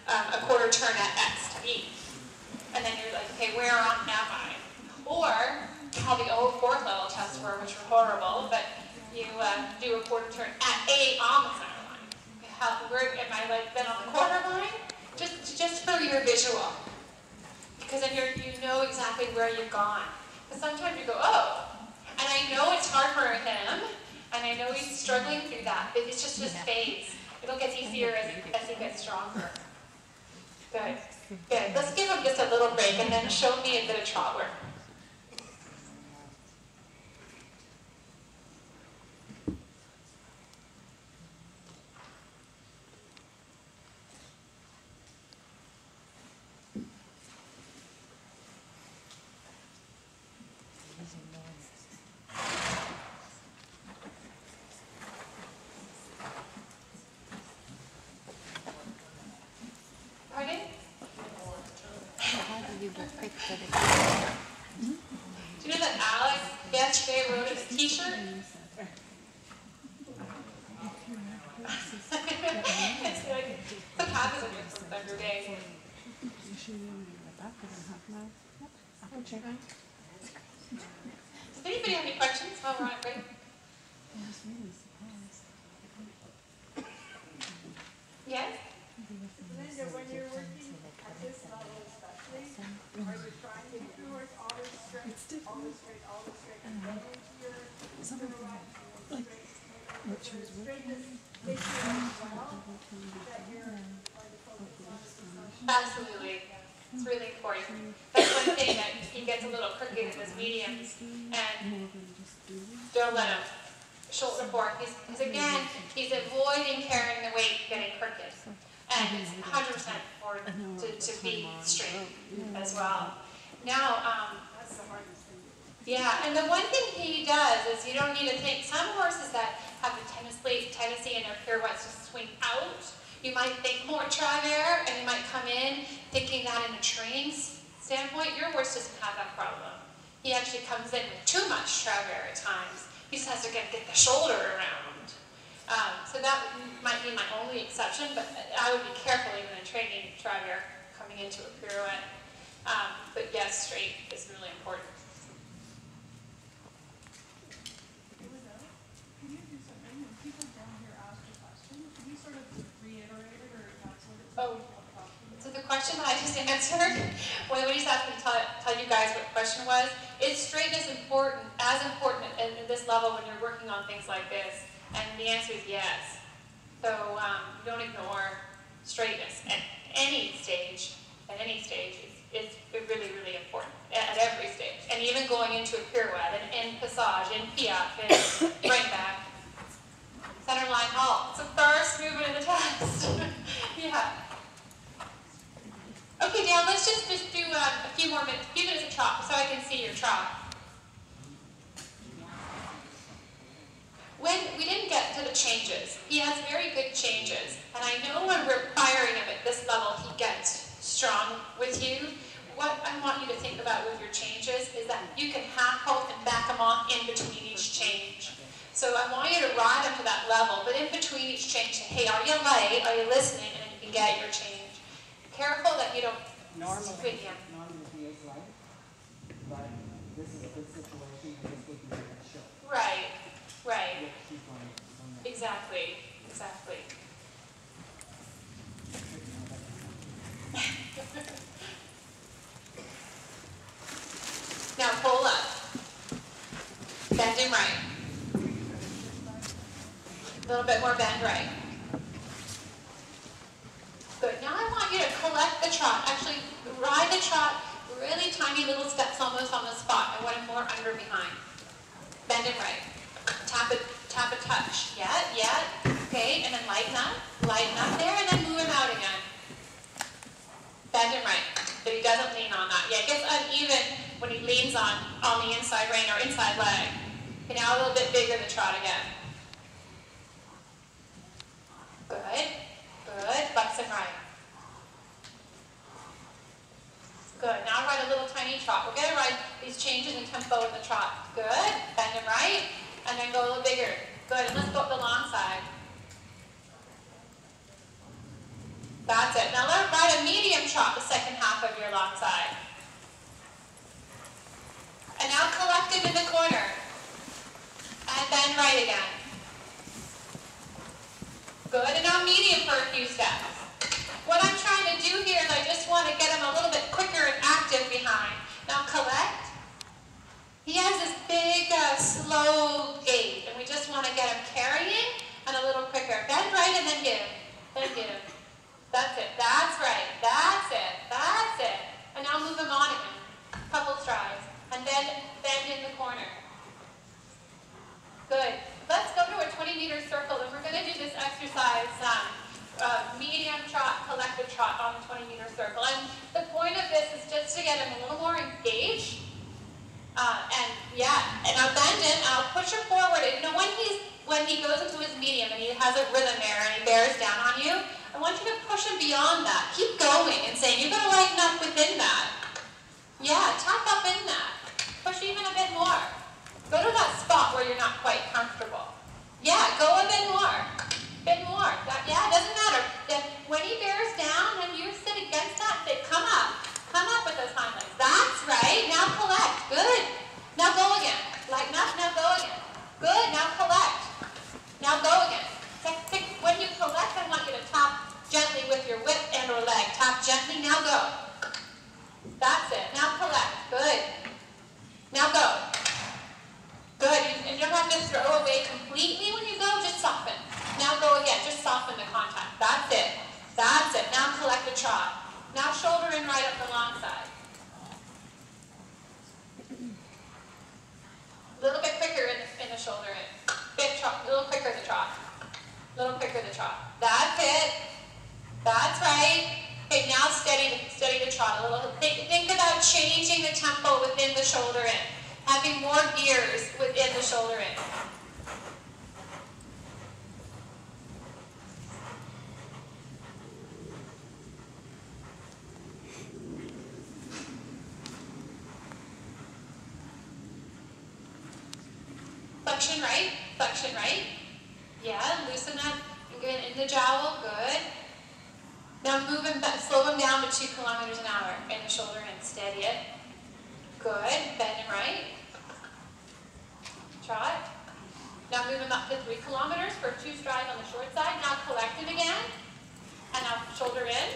a quarter turn at X to E. And then you're like, okay, where am I? Or how the old fourth level tests were, which were horrible, but you do a quarter turn at A on the center line. Where am I like then on the quarter line? Just for your visual. Because then you know exactly where you've gone. Because sometimes you go, oh, and I know it's hard for him, and I know he's struggling through that, but it's just his phase. It'll get easier as he gets stronger. Good. Good. Let's give him just a little break and then show me a bit of trot work. Pardon? How do you get picked for the Do you know that Alex yesterday wrote in a t-shirt? It's like, what happens when you're from Thunder Day? Does anybody have any questions while we're on break? Yes? Linda, when you're working at this level especially, are you trying to get towards all the straight, and then into your right, straightness this year as well, that you're focused on? Absolutely. It's really important. That's one thing that he gets a little crooked in his mediums, and don't let him shoulder forward. Because again, he's avoiding carrying the weight, getting crooked. And it's 100% important to be straight as well. Now, That's the hardest thing. yeah, and the one thing he does is you don't need to think, some horses that have the tendency in their pirouettes to swing out, you might think more travers, and you might come in thinking that in a training standpoint. Your horse doesn't have that problem. He actually comes in with too much travers at times. He just has to get the shoulder around. So that might be my only exception, but I would be careful even in training travers coming into a pirouette. But yes, straight is really important. Can you do something when people down here ask a question? Can you sort of reiterate it or that sort of thing? Oh, so the question that I just answered, when he's asked me to tell you guys what the question was, is straightness important, as important at this level when you're working on things like this? And the answer is yes. So don't ignore straightness at any stage. It's really, really important at every stage. And even going into a pirouette, and in passage, in piaffe, in right back, center line halt. It's the first movement in the test. Yeah. Okay, Dan, let's just do a few minutes of trot so I can see your trot. When we didn't get to the changes, he has very good changes. And I know when we're firing him at this level, he gets strong with you. What I want you to think about with your changes is that you can half halt and back him off in between each change. So I want you to ride him to that level, but in between each change, say, hey, are you light? Are you listening? And then you can get your change. Careful that you don't swing him. Normally he is light, but this is a good situation and this would be a show. Right. Right. Exactly. Exactly. Now pull up. Bend him right. A little bit more bend right. Good. Now I want you to collect the trot. Actually, ride the trot really tiny little steps almost on the spot. I want him more under behind. Bend him right. Tap a touch. Yeah. Okay, and then lighten up there, and then move him out again. Bend him right, but he doesn't lean on that. Yeah, it gets uneven when he leans on the inside rein or inside leg. Okay, now a little bit bigger the trot again. Good, bucks him right. Good, now ride a little tiny trot. We're going to ride these changes in tempo in the trot. Good, bend him right. And then go a little bigger. Good, and let's go up the long side. That's it. Now ride a medium trot the second half of your long side. And now collect it in the corner. And then right again. Good, and now medium for a few steps. What I'm trying to do here is I just want to get him a little bit quicker and active behind. Now collect. He has this big, slow gait, and we just want to get him carrying and a little quicker. Bend right and then give. Then give. That's it. That's right. That's it. That's it. And now move him on again. Couple strides. And then bend in the corner. Good. Let's go to a 20-meter circle, and we're going to do this exercise, medium trot, collective trot on the 20-meter circle. And the point of this is just to get him a little more engaged. And I'll bend in, and I'll push him forward. And, when he goes into his medium and he has a rhythm there and he bears down on you, I want you to push him beyond that. Keep going and saying, you're going to lighten up within that. Yeah, tap up in that. Push even a bit more. Go to that spot where you're not quite comfortable. Yeah, go a bit more. Bit more. Yeah, it doesn't matter. When he bears down and you sit against that, say, come up. Come up with those hind legs. That's right. Now collect. Good. Now go again. Lighten up. Now go again. Good. Now collect. Now go again. When you collect, I want you to tap gently with your whip and or leg. Tap gently. Now go. That's it. Now collect. Good. Now go. Good. And you don't have to throw away completely when you go. Just soften. Now go again. Just soften the contact. That's it. That's it. Now collect the trot. Now shoulder in right up the long side. A little bit quicker in the shoulder in. Big trot. A little quicker the trot. A little quicker the trot. That's it. That's right. Okay, now steady the trot a little. Think about changing the tempo within the shoulder in. Having more gears within the shoulder in. Flexion right, flexion right. Yeah, loosen up and get in the jowl, good. Now move him back, slow him down to 2 kilometers an hour in the shoulder and steady it. Good, bend him right. Trot. Now move him up to 3 kilometers for 2 strides on the short side. Now collect him again. And now shoulder in.